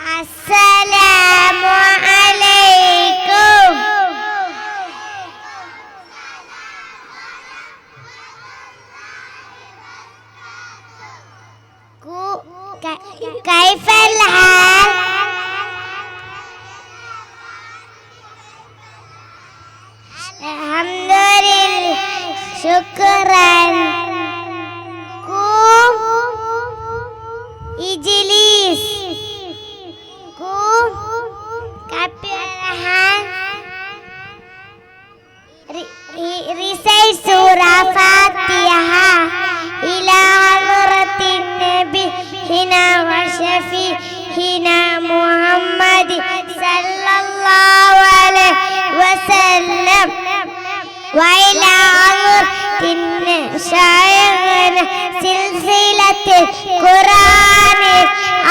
Assalamu alaikum. كيف الحال؟ الحمد لله شكرا. قم اجلس. قم كبرها. recite surah Fatihah ila hadratin nabi hina wa hina Muhammad sallallahu alaihi wasallam wa ila hadratin syairina silsilatil Qur'anil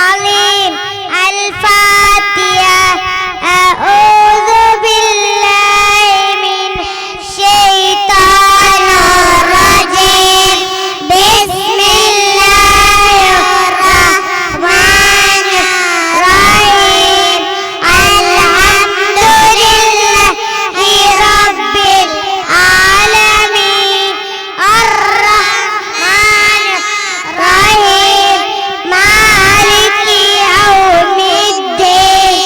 azim al-Fatihah. A'udzu billahi min syaitanir rajim. Bismillahirrahmanirrahim. Alhamdulillahi rabbil alamin. Ar-Rahmanir Rahim. Maliki yaumiddin.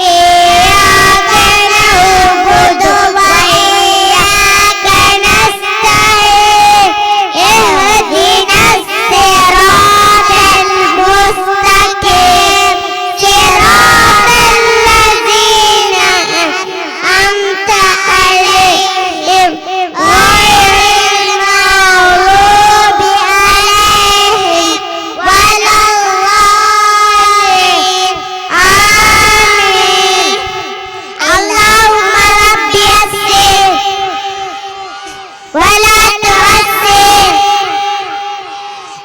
Iyyaka na'budu wa iyyaka nasta'in. Ihdinas siratal mustaqim. Siratal ladzina an'amta 'alaihim ghairil maghdubi 'alaihim waladdallin. Amin. Allahumma rabbi yassir wa la tu'assir.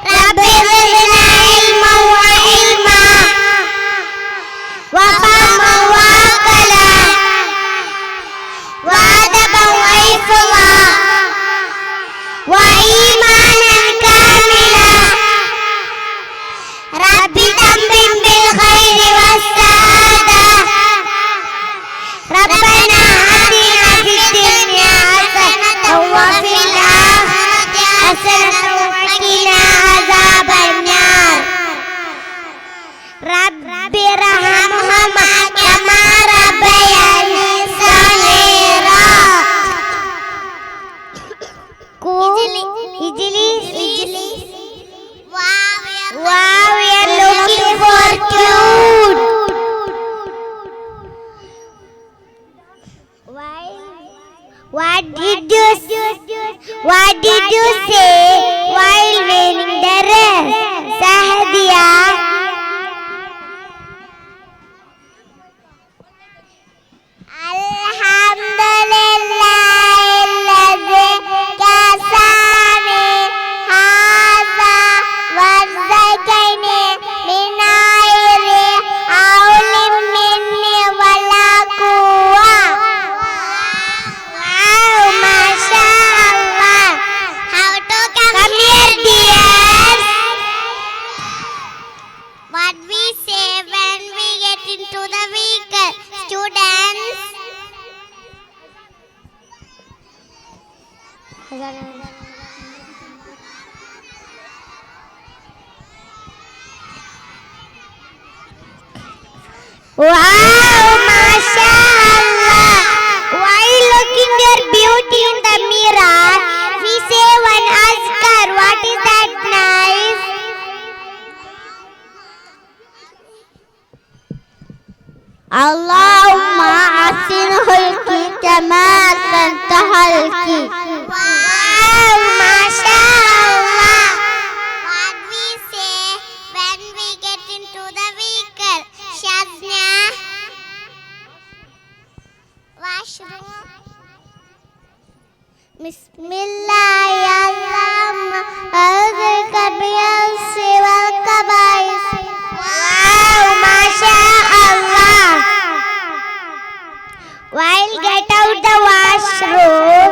Rabbi zidna ilman wa ilma wa fahman wa aqla wa adaban wa hifza wa imanan kamila. Rabbi tammim bil khairi was saada. Rabbana atina fid dunya hasanatan wa fil akhirati hasanatan wa qina adzaban nar. Rabbi irhamhuma kama rabbayani shaghira. Ijlis. Wow, we are looking for cute. What did you say while wearing the dress, Sahdia? Alhamdulillahilladzi kasani hadza wa zakani min ghairi hawlin minni wala quwwah. Wow, Masha Allah. How to come here, dears? What we say when we get into the vehicle, students? Wow, Masha Allah. While looking your beauty in the mirror, we say one azkar. What is that nice? Allahumma asin hulki kama anta halki. Wow, Masha Allah. What we say when we get into the vehicle, Shazna? Washroom. Bismillahirrahmanirrahim. Wal kabais. Wow, Masha Allah. While get out the washroom,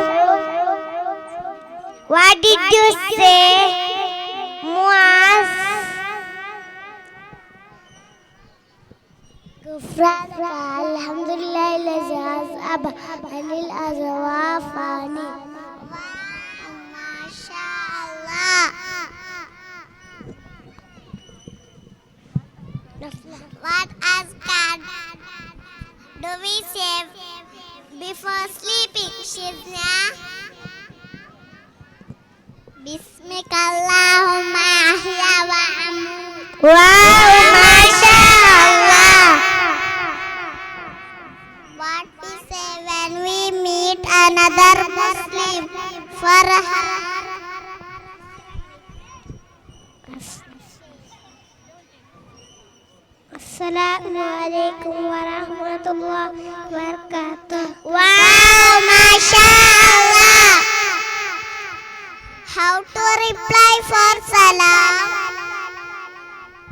what did you say, Muaz? غفرانك الحمد لله الذي أذهب عن الأزوافاني. ما شاء الله. What azkar do we say before sleeping, Shizna? Bismikallahumma ahya wa amut. Wow, mashallah. What we say when we meet another Muslim for Assalamu alaikum wa rahmatullahi wa barakatuh. Wow, mashallah. How to reply for salam?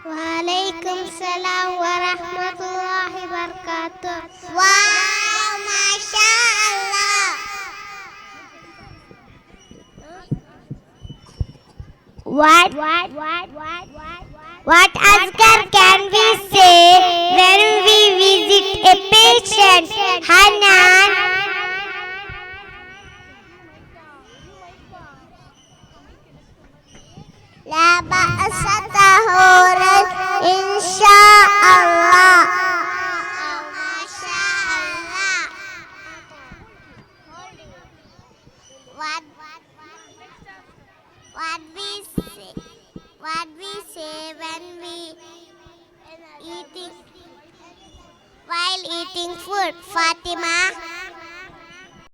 Wa alaikum salam wa rahmatullahi wa barakatuh. Wow, mashallah. What azkar can we say when we visit a patient? Hanan. La ba'sa tahuran insyaallah. Masyaallah. What we say when we eating while eating food, Fatima?